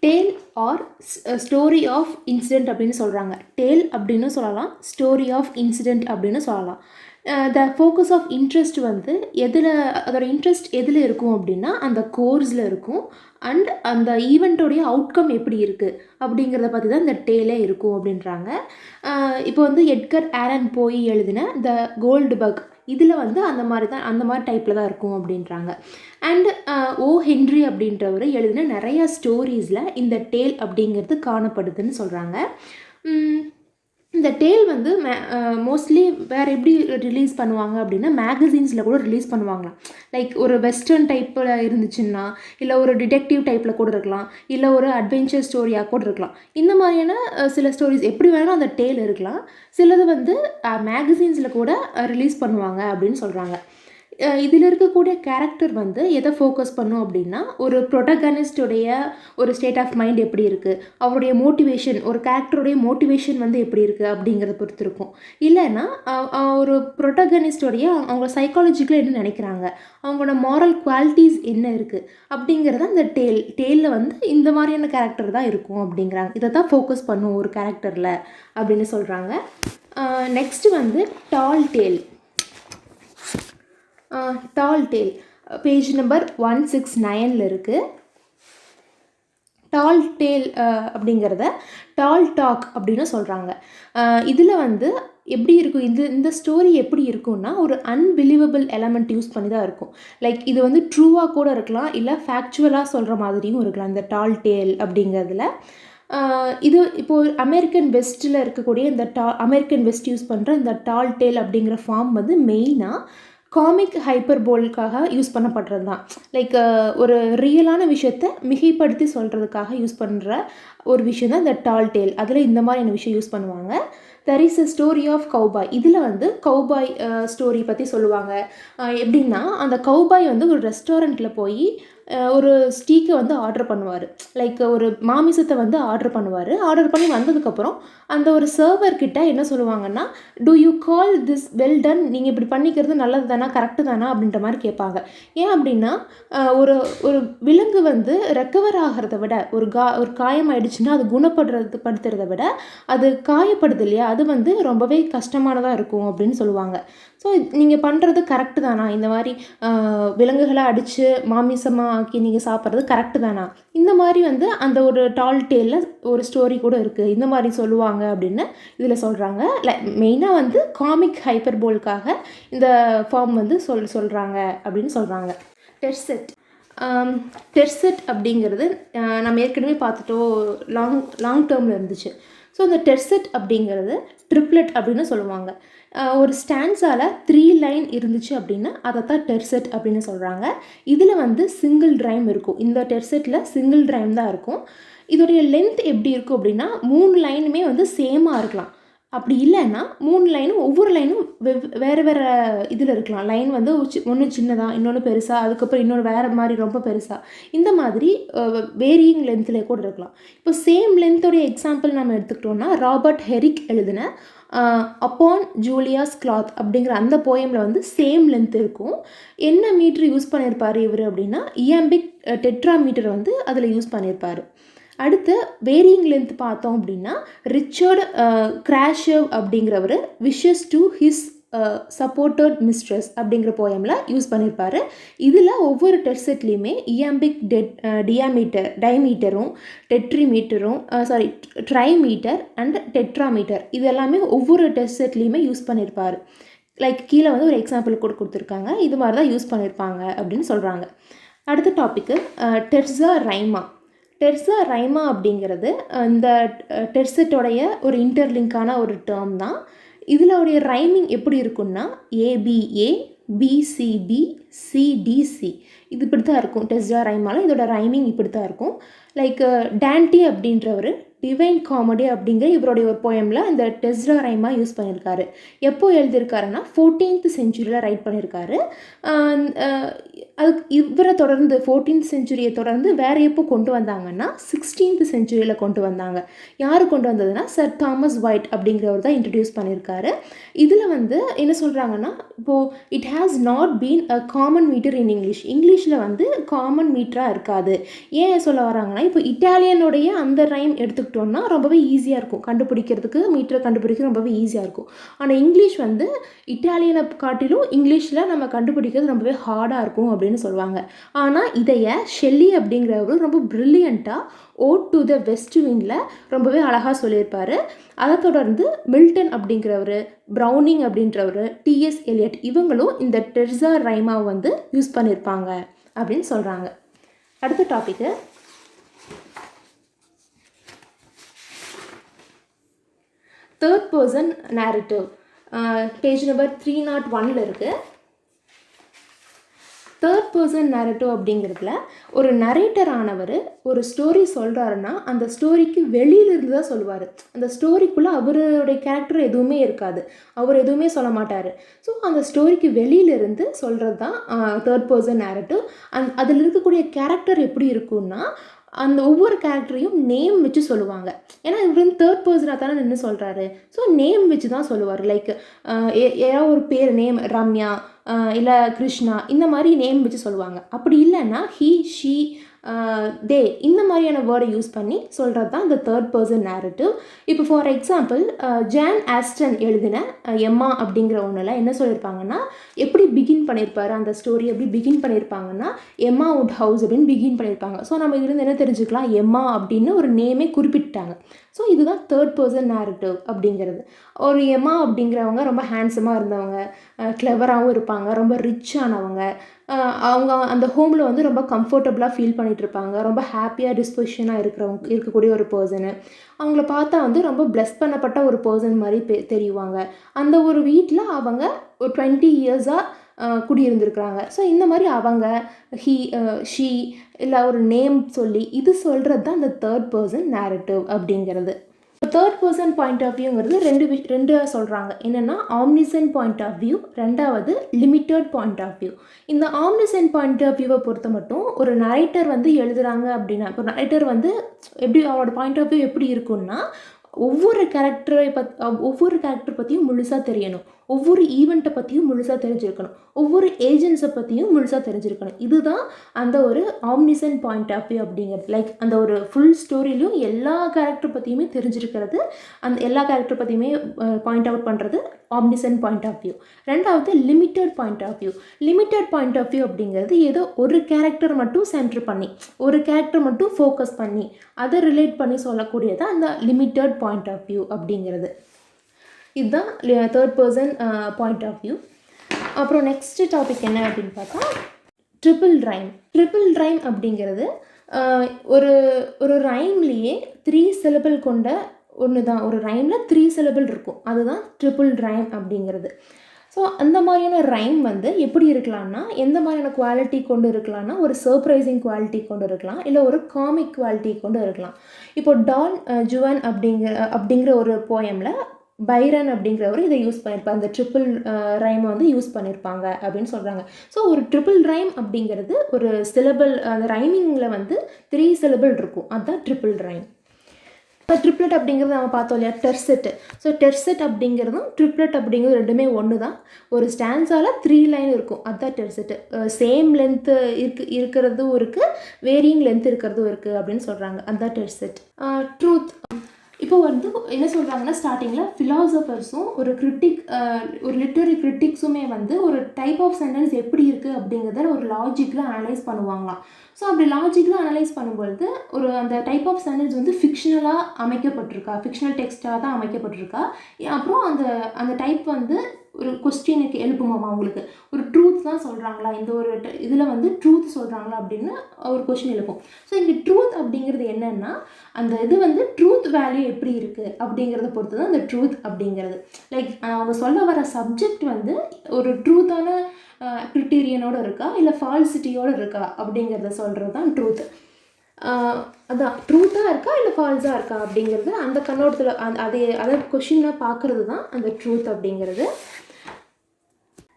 Dale are story of incident அப்படின்னு சொல்கிறாங்க. Dale அப்படின்னு சொல்லலாம், ஸ்டோரி ஆஃப் இன்சிடெண்ட் அப்படின்னு சொல்லலாம். த ஃபோக்கஸ் ஆஃப் இன்ட்ரெஸ்ட் வந்து அதோட இன்ட்ரெஸ்ட் எதில் இருக்கும் அப்படின்னா அந்த கோர்ஸில் இருக்கும். அண்ட் அந்த ஈவெண்ட்டோடைய அவுட்கம் எப்படி இருக்குது அப்படிங்கிறத பற்றி தான் இந்த டேலே இருக்கும் அப்படின்றாங்க. இப்போ வந்து எட்கர் ஆலன் போய் எழுதின த கோல்டு பக் இதில் வந்து அந்த மாதிரி டைப்பில் தான் இருக்கும் அப்படின்றாங்க. அண்ட் ஓ ஹென்ரி அப்படின்றவர் எழுதின நிறையா ஸ்டோரிஸில் இந்த டேல் அப்படிங்கிறது காணப்படுதுன்னு சொல்கிறாங்க. இந்த டேல் வந்து மோஸ்ட்லி வேறு எப்படி ரிலீஸ் பண்ணுவாங்க அப்படின்னா மேகசின்ஸில் கூட ரிலீஸ் பண்ணுவாங்களாம். லைக் ஒரு வெஸ்டர்ன் டைப்பில் இருந்துச்சுன்னா, இல்லை ஒரு டிடெக்டிவ் டைப்பில் கூட இருக்கலாம், இல்லை ஒரு அட்வென்ச்சர் ஸ்டோரியாக கூட இருக்கலாம். இந்த மாதிரியான சில ஸ்டோரிஸ் எப்படி வேணாலும் அந்த டேல் இருக்கலாம். சிலது வந்து மேகசின்ஸில் கூட ரிலீஸ் பண்ணுவாங்க அப்படின்னு சொல்கிறாங்க. இதில் இருக்கக்கூடிய கேரக்டர் வந்து எதை ஃபோக்கஸ் பண்ணும் அப்படின்னா, ஒரு ப்ரொட்டகனிஸ்டுடைய ஒரு ஸ்டேட் ஆஃப் மைண்ட் எப்படி இருக்குது, அவருடைய மோட்டிவேஷன், ஒரு கேரக்டருடைய மோட்டிவேஷன் வந்து எப்படி இருக்குது அப்படிங்கிறத பொறுத்து இருக்கும். இல்லைன்னா ஒரு ப்ரொட்டகனிஸ்டோடைய அவங்க சைக்காலஜிக்கலாக என்ன நினைக்கிறாங்க, அவங்களோட மாரல் குவாலிட்டிஸ் என்ன இருக்குது அப்படிங்கிறத அந்த டேலில் வந்து இந்த மாதிரியான கேரக்டர் தான் இருக்கும் அப்படிங்கிறாங்க. இதை தான் ஃபோக்கஸ் பண்ணும் ஒரு கேரக்டரில் அப்படின்னு சொல்கிறாங்க. நெக்ஸ்ட்டு வந்து டால் டேல். டால் டேல் பேஜ் நம்பர் 169 இருக்குது. டால் டேல் அப்படிங்கிறத டால் டாக் அப்படின்னு சொல்கிறாங்க. இதில் வந்து எப்படி இருக்கும், இந்த ஸ்டோரி எப்படி இருக்கும்னா ஒரு அன்பிலீவபிள் எலமெண்ட் யூஸ் பண்ணி தான் இருக்கும். லைக் இது வந்து ட்ரூவாக கூட இருக்கலாம், இல்லை ஃபேக்சுவலாக சொல்கிற மாதிரியும் இருக்கலாம் இந்த டால் டேல் அப்படிங்கிறதுல. இது இப்போது அமெரிக்கன் வெஸ்ட்டில் இருக்கக்கூடிய இந்த அமெரிக்கன் வெஸ்ட் யூஸ் பண்ணுற இந்த டால் டேல் அப்படிங்கிற ஃபார்ம் வந்து மெயினாக காமிக் ஹைப்பர்போலுக்காக யூஸ் பண்ணப்படுறது தான். லைக் ஒரு ரியலான விஷயத்தை மிகைப்படுத்தி சொல்கிறதுக்காக யூஸ் பண்ணுற ஒரு விஷயம் தான் இந்த டால் டேல். அதில் இந்த மாதிரியான விஷயம் யூஸ் பண்ணுவாங்க. There is a story of cowboy. இதில் வந்து கௌபாய் ஸ்டோரி பற்றி சொல்லுவாங்க. எப்படின்னா அந்த கௌபாய் வந்து ஒரு ரெஸ்டாரண்ட்டில் போய் ஒரு ஸ்டீக்கை வந்து ஆர்டர் பண்ணுவார். லைக் ஒரு மாமிசத்தை வந்து ஆர்டர் பண்ணுவார். ஆர்டர் பண்ணி வந்ததுக்கப்புறம் அந்த ஒரு சர்வர்கிட்ட என்ன சொல்லுவாங்கன்னா, do you call this well done, நீங்கள் இப்படி பண்ணிக்கிறது நல்லது தானா, கரெக்டு தானா அப்படின்ற மாதிரி கேட்பாங்க. ஏன் அப்படின்னா ஒரு ஒரு விலங்கு வந்து ரெக்கவர் ஆகிறத விட ஒரு காயம் ஆயிடுச்சுன்னா அது படுத்துறதை விட அது காயப்படுது இல்லையா, அது வந்து ரொம்பவே கஷ்டமானதாக இருக்கும் அப்படின்னு சொல்லுவாங்க. ஸோ நீங்கள் பண்ணுறது கரெக்டு தானா, இந்த மாதிரி விலங்குகளை அடித்து மாமிசமாக ஆக்கி நீங்கள் சாப்பிட்றது கரெக்டு தானா, இந்த மாதிரி வந்து அந்த ஒரு டால் டேலில் ஒரு ஸ்டோரி கூட இருக்குது, இந்த மாதிரி சொல்லுவாங்க அப்படின்னு இதில் சொல்கிறாங்க. மெயினாக வந்து காமிக் ஹைப்பர்போலுக்காக இந்த ஃபார்ம் வந்து சொல்கிறாங்க அப்படின்னு சொல்கிறாங்க. டெர்செட் அப்படிங்கிறது நம்ம ஏற்கனவே பார்த்துட்டோம், லாங் டேர்மில் இருந்துச்சு. ஸோ அந்த டெர்செட் அப்படிங்கிறது ட்ரிப்ளெட் அப்படின்னு சொல்லுவாங்க. ஒரு ஸ்டான்ஸால் 3 லைன் இருந்துச்சு அப்படின்னா அதை தான் டெர்செட் அப்படின்னு சொல்கிறாங்க. இதில் வந்து சிங்கிள் ரைம் இருக்கும். இந்த டெர்செட்டில் சிங்கிள் ரைம் தான் இருக்கும். இதோடைய லென்த் எப்படி இருக்கும் அப்படின்னா 3 லைனுமே வந்து சேமாக இருக்கலாம். அப்படி இல்லைன்னா 3 லைனும் ஒவ்வொரு லைனும் வேறு வேறு இதில் இருக்கலாம். லைன் வந்து ஒன்று சின்னதாக, இன்னொன்று பெருசாக, அதுக்கப்புறம் இன்னொன்று வேறு மாதிரி ரொம்ப பெருசாக, இந்த மாதிரி வேரியிங் லென்த்தில் கூட இருக்கலாம். இப்போ சேம் லென்த்தோடைய எக்ஸாம்பிள் நம்ம எடுத்துக்கிட்டோம்னா ராபர்ட் ஹெரிக் எழுதின அப்பான் ஜூலியாஸ் கிளாத் அப்படிங்கிற அந்த போயமில் வந்து சேம் லென்த் இருக்கும். என்ன மீட்ரு யூஸ் பண்ணியிருப்பார் இவர் அப்படின்னா இயாம்பிக் டெட்ராமீட்டர் வந்து அதில் யூஸ் பண்ணியிருப்பார். அடுத்து வேரியிங் லென்த் பார்த்தோம் அப்படின்னா ரிச்சர்ட் கிராஷவ் அப்படிங்கிறவர் wishes to his supported mistress அப்படிங்கிற போயமில் யூஸ் பண்ணியிருப்பார். இதில் ஒவ்வொரு டெர்செட்லேயுமே இயாம்பிக் டைமீட்டரும் ட்ரைமீட்டர் அண்ட் டெட்ராமீட்டர் இது எல்லாமே ஒவ்வொரு டெர்செட்லேயுமே யூஸ் பண்ணியிருப்பார். லைக் கீழே வந்து ஒரு எக்ஸாம்பிள் கூட கொடுத்துருக்காங்க, இது மாதிரி தான் யூஸ் பண்ணியிருப்பாங்க அப்படின்னு சொல்கிறாங்க. அடுத்த டாப்பிக்கு டெர்சா ரைமா அப்படிங்கிறது இந்த டெர்செட்டோடைய ஒரு இன்டர்லிங்கான ஒரு டேர்ம் தான். இதில் ரைமிங் எப்படி இருக்குன்னா ஏபிஏ பிசிபி சிடிசி இது இப்படி தான் இருக்கும். டெர்சா ரைமால் இதோட ரைமிங் இப்படி தான் இருக்கும். லைக் டான்டி அப்படின்றவர் டிவைன் காமெடி அப்படிங்கிற இவருடைய ஒரு போயமில் இந்த டெர்சா ரைமா யூஸ் பண்ணியிருக்காரு. எப்போ எழுதியிருக்காருன்னா 14th centuryயில் ரைட் பண்ணியிருக்காரு. அதுக்கு இவரை தொடர்ந்து 14th செஞ்சுரியை தொடர்ந்து வேறு எப்போ கொண்டு வந்தாங்கன்னா 16th செஞ்சுரியில் கொண்டு வந்தாங்க. யார் கொண்டு வந்ததுன்னா சர் தாமஸ் ஒயிட் அப்படிங்கிறவர் தான் இன்ட்ரடியூஸ் பண்ணியிருக்காரு. இதில் வந்து என்ன சொல்கிறாங்கன்னா, இப்போது it has not been a common meter in இங்கிலீஷில் வந்து காமன் மீட்டராக இருக்காது. ஏன் சொல்ல வராங்கன்னா, இப்போ இட்டாலியனுடைய அந்த ரைம் எடுத்துக்கிட்டோன்னா ரொம்பவே ஈஸியாக இருக்கும் கண்டுபிடிக்கிறதுக்கு, மீட்டரை கண்டுபிடிக்க ரொம்பவே ஈஸியாக இருக்கும். ஆனால் இங்கிலீஷ் வந்து இட்டாலியனை காட்டிலும் இங்கிலீஷில் நம்ம கண்டுபிடிக்கிறது ரொம்பவே ஹார்டாக இருக்கும் அப்படின்னு சொல்லுவாங்க. ஆனால் இதைய ஷெல்லி அப்படிங்கிறவர் ரொம்ப ப்ரில்லியண்ட்டாக ஓட் டு த வெஸ்ட் விண்டில் ரொம்பவே அழகாக சொல்லியிருப்பார். அதை தொடர்ந்து மில்டன் அப்படிங்கிறவர், ப்ரௌனிங் அப்படின்றவர், டிஎஸ் எலியட் இவங்களும் இந்த டெர்சா ரைமாவை வந்து யூஸ் பண்ணியிருப்பாங்க அப்படின்னு சொல்கிறாங்க. அடுத்த டாபிக்கு third person narrative. Page number 301 இருக்குது. தேர்ட் பர்சன் நேரேட்டிவ் அப்படிங்கிறதுல ஒரு நரேட்டர் ஆனவர் ஒரு ஸ்டோரி சொல்கிறாருன்னா அந்த ஸ்டோரிக்கு வெளியிலிருந்து தான் சொல்லுவார். அந்த ஸ்டோரிக்குள்ளே அவருடைய கேரக்டர் எதுவுமே இருக்காது, அவர் எதுவுமே சொல்ல மாட்டார். ஸோ அந்த ஸ்டோரிக்கு வெளியிலிருந்து சொல்கிறது தான் தேர்ட் பர்சன் நேரேட்டிவ். அதில் இருக்கக்கூடிய கேரக்டர் எப்படி இருக்குன்னா, அந்த ஒவ்வொரு கேரக்டரையும் நேம் வச்சு சொல்லுவாங்க. ஏன்னா இவர் வந்து தேர்ட் பர்சனாக தானே நின்று சொல்கிறாரு. ஸோ நேம் வச்சு தான் சொல்லுவார். லைக் ஏதாவது ஒரு பேர் நேம் ரம்யா இல்லை கிருஷ்ணா இந்த மாதிரி நேம் வச்சு சொல்லுவாங்க. அப்படி இல்லைன்னா ஹீ, ஷீ, தே இந்த மாதிரியான வேர்டை யூஸ் பண்ணி சொல்கிறது தான் இந்த தேர்ட் பர்சன் நேரேட்டிவ். இப்போ ஃபார் எக்ஸாம்பிள் ஜான் ஆஸ்டன் எழுதின எம்மா அப்படிங்கிற ஒன்றில் என்ன சொல்லியிருப்பாங்கன்னா, எப்படி பிகின் பண்ணியிருப்பாரு அந்த ஸ்டோரி, எப்படி பிகின் பண்ணியிருப்பாங்கன்னா எம்மா வுட் ஹவுஸ் அப்படின்னு பிகின் பண்ணியிருப்பாங்க. ஸோ நம்ம இதுலேருந்து என்ன தெரிஞ்சுக்கலாம், எம்மா அப்படின்னு ஒரு நேமே குறிப்பிட்டாங்க. ஸோ இதுதான் தேர்ட் பர்சன் நேரேட்டிவ் அப்படிங்கிறது. ஒரு எம்மா அப்படிங்கிறவங்க ரொம்ப ஹேண்ட்ஸமாக இருந்தவங்க, கிளவராகவும் இருப்பாங்க, ரொம்ப ரிச்சானவங்க, அவங்க அந்த ஹோமில் வந்து ரொம்ப கம்ஃபர்டபுளாக ஃபீல் பண்ணிகிட்ருப்பாங்க, ரொம்ப ஹாப்பியாக டிஸ்பொசிஷனாக இருக்கக்கூடிய ஒரு பர்சனு. அவங்கள பார்த்தா வந்து ரொம்ப பிளஸ் பண்ணப்பட்ட ஒரு பர்சன் மாதிரி தெரியுவாங்க. அந்த ஒரு வீட்டில் அவங்க ஒரு 20 இயர்ஸாக குடியிருந்துருக்குறாங்க. ஸோ இந்த மாதிரி அவங்க ஹீ, ஷீ இல்லை ஒரு நேம் சொல்லி இது சொல்கிறது தான் அந்த தேர்ட் பர்சன் நேரேட்டிவ் அப்படிங்கிறது. தேர்ட் பர்சன் பாயிண்ட் ஆஃப் வியூங்கிறது ரெண்டு சொல்கிறாங்க. என்னென்னா ஆம்னிசென்ட் பாயிண்ட் ஆஃப் வியூ, ரெண்டாவது லிமிட்டட் பாயிண்ட் ஆஃப் வியூ. இந்த ஆம்னிசென்ட் பாயிண்ட் ஆஃப் வியூவை பொறுத்த மட்டும் ஒரு நரேட்டர் வந்து எழுதுகிறாங்க அப்படின்னா, இப்போ நரேட்டர் வந்து எப்படி அவரோட பாயிண்ட் ஆஃப் வியூ எப்படி இருக்குன்னா, ஒவ்வொரு கேரக்டர் பற்றியும் முழுசாக தெரியணும், ஒவ்வொரு ஈவெண்ட்டை பற்றியும் முழுசாக தெரிஞ்சிருக்கணும், ஒவ்வொரு ஏஜென்ட்ஸை பற்றியும் முழுசாக தெரிஞ்சிருக்கணும். இதுதான் அந்த ஒரு ஆம்னிசென்ட் பாயிண்ட் ஆஃப் வியூ அப்படிங்கிறது. லைக் அந்த ஒரு ஃபுல் ஸ்டோரியிலும் எல்லா கேரக்டர் பற்றியுமே தெரிஞ்சிருக்கிறது, அந்த எல்லா கேரக்டர் பற்றியுமே பாயிண்ட் அவுட் பண்ணுறது ஆம்னிசென்ட் பாயிண்ட் ஆஃப் வியூ. ரெண்டாவது limited point of view. Limited point of view அப்படிங்கிறது ஏதோ ஒரு கேரக்டர் மட்டும் சென்டர் பண்ணி, ஒரு கேரக்டர் மட்டும் ஃபோக்கஸ் பண்ணி அதை ரிலேட் பண்ணி சொல்லக்கூடியது அந்த லிமிட்டட் பாயிண்ட் ஆஃப் வியூ அப்படிங்கிறது. இதுதான் third person point of view. அப்புறம் நெக்ஸ்ட் டாபிக் என்ன அப்படின்னு பார்த்தா ட்ரிபிள் ரைம். ட்ரிபிள் ரைம் அப்படிங்கிறது ஒரு ஒரு ரைம்லேயே 3 சிலபிள் கொண்ட ஒன்று தான். ஒரு ரைமில் 3 சிலபிள் இருக்கும், அதுதான் ட்ரிபிள் ரைம் அப்படிங்கிறது. ஸோ அந்த மாதிரியான ரைம் வந்து எப்படி இருக்கலாம்னா, எந்த மாதிரியான குவாலிட்டி கொண்டு இருக்கலாம்னா, ஒரு சர்ப்ரைசிங் குவாலிட்டி கொண்டு இருக்கலாம், இல்லை ஒரு காமிக் குவாலிட்டி கொண்டு இருக்கலாம். இப்போ டான் ஜுவன் அப்படிங்கிற ஒரு போயமில் பைரன் அப்படிங்கிறவர் இதை யூஸ் பண்ணியிருப்பாங்க, அந்த ட்ரிபிள் ரைமை வந்து யூஸ் பண்ணியிருப்பாங்க அப்படின்னு சொல்கிறாங்க. ஸோ ஒரு ட்ரிபிள் ரைம் அப்படிங்கிறது ஒரு சிலபிள், அந்த ரைமிங்கில் வந்து 3 சிலபிள் இருக்கும், அதுதான் ட்ரிபிள் ரைம். இப்போ ட்ரிப்ளெட் அப்படிங்கிறது நம்ம பார்த்தோம் இல்லையா, டெர்செட்டு. ஸோ டெர்செட் அப்படிங்கிறதும் ட்ரிப்ளெட் அப்படிங்கிறது ரெண்டுமே ஒன்று தான். ஒரு ஸ்டான்ஸால் 3 லைன் இருக்கும், அதுதான் டெர்செட்டு. சேம் லென்த்து இருக்கிறதும் இருக்குது, வேரியிங் லென்த் இருக்கிறதும் இருக்குது அப்படின்னு சொல்கிறாங்க, அதுதான் டெர்செட். ட்ரூத். இப்போ வந்து என்ன சொல்கிறாங்கன்னா, ஸ்டார்டிங்கில் ஃபிலாசபர்ஸும் ஒரு ஒரு லிட்டரரி கிரிட்டிக்ஸுமே வந்து ஒரு டைப் ஆஃப் சென்டென்ஸ் எப்படி இருக்குது அப்படிங்கிறத ஒரு லாஜிக்கில் அனலைஸ் பண்ணுவாங்களாம். ஸோ அப்படி லாஜிக்கில் அனலைஸ் பண்ணும்பொழுது அந்த டைப் ஆஃப் சென்டென்ஸ் வந்து ஃபிக்ஷனலாக அமைக்கப்பட்டிருக்கா, ஃபிக்ஷனல் டெக்ஸ்ட்டாக தான் அமைக்கப்பட்டிருக்கா, அப்புறம் அந்த டைப் வந்து ஒரு கொஸ்டினுக்கு எழுப்புமாமா அவங்களுக்கு ஒரு ட்ரூத் தான் சொல்கிறாங்களா, இந்த ஒரு இதில் வந்து ட்ரூத் சொல்கிறாங்களா அப்படின்னு ஒரு கொஸ்டின் எழுப்பும். ஸோ இங்கே ட்ரூத் அப்படிங்கிறது என்னென்னா, அந்த இது வந்து ட்ரூத் வேல்யூ எப்படி இருக்குது அப்படிங்கிறத பொறுத்து தான் அந்த ட்ரூத் அப்படிங்கிறது. லைக் அவங்க சொல்ல வர சப்ஜெக்ட் வந்து ஒரு ட்ரூத்தான கிரிட்டீரியனோடு இருக்கா, இல்லை ஃபால்சிட்டியோடு இருக்கா அப்படிங்கிறத சொல்கிறது தான் ட்ரூத். அதான் ட்ரூத்தாக இருக்கா இல்லை ஃபால்ஸாக இருக்கா அப்படிங்கிறது அந்த கண்ணோட்டத்தில் அதை கொஷினாக பார்க்குறது தான் அந்த ட்ரூத் அப்படிங்கிறது.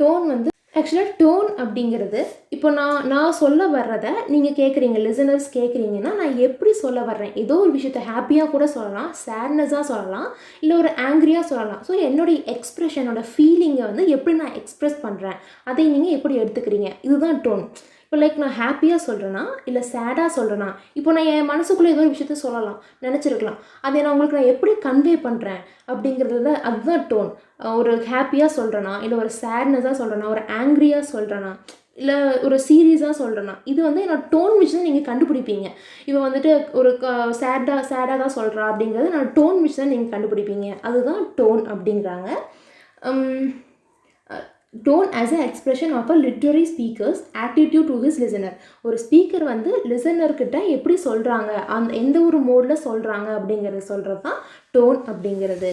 டோன் வந்து ஆக்சுவலாக டோன் அப்படிங்கிறது இப்போ நான் சொல்ல வர்றதை நீங்கள் கேட்குறீங்க, லிசனர்ஸ் கேட்குறீங்கன்னா நான் எப்படி சொல்ல வர்றேன், ஏதோ ஒரு விஷயத்தை ஹாப்பியாக கூட சொல்லலாம், சேட்னஸாக சொல்லலாம், இல்லை ஒரு ஆங்க்ரியாக சொல்லலாம். ஸோ என்னுடைய எக்ஸ்ப்ரெஷனோட ஃபீலிங்கை வந்து எப்படி நான் எக்ஸ்ப்ரெஸ் பண்ணுறேன், அதை நீங்கள் எப்படி எடுத்துக்கிறீங்க, இதுதான் டோன். இப்போ லைக் நான் ஹாப்பியாக சொல்கிறேன்னா இல்லை சேடாக சொல்கிறேன்னா, இப்போ நான் என் மனசுக்குள்ளே ஏதோ ஒரு விஷயத்த சொல்லலாம், நினச்சிருக்கலாம், அதை நான் உங்களுக்கு நான் எப்படி கன்வே பண்ணுறேன் அப்படிங்கிறது அதுதான் டோன். ஒரு ஹாப்பியாக சொல்கிறேன்னா, இல்லை ஒரு சேட்னஸாக சொல்கிறேன்னா, ஒரு ஆங்க்ரியாக சொல்கிறேன்னா, இல்லை ஒரு சீரியஸாக சொல்கிறேன்னா, இது வந்து என்னோட டோன் வச்சு தான் நீங்கள் கண்டுபிடிப்பீங்க. இப்போ வந்துட்டு ஒரு சேடாக தான் சொல்கிறா அப்படிங்கிறது நான் டோன் வச்சு தான் நீங்கள் கண்டுபிடிப்பீங்க. அதுதான் டோன் அப்படிங்கிறாங்க. Tone as a expression of a literary speaker's attitude to his listener. ஒரு ஸ்பீக்கர் வந்து லிசனர்கிட்ட எப்படி சொல்கிறாங்க, எந்த ஒரு மோடில் சொல்கிறாங்க அப்படிங்கிறது சொல்கிறது தான் டோன் அப்படிங்கிறது.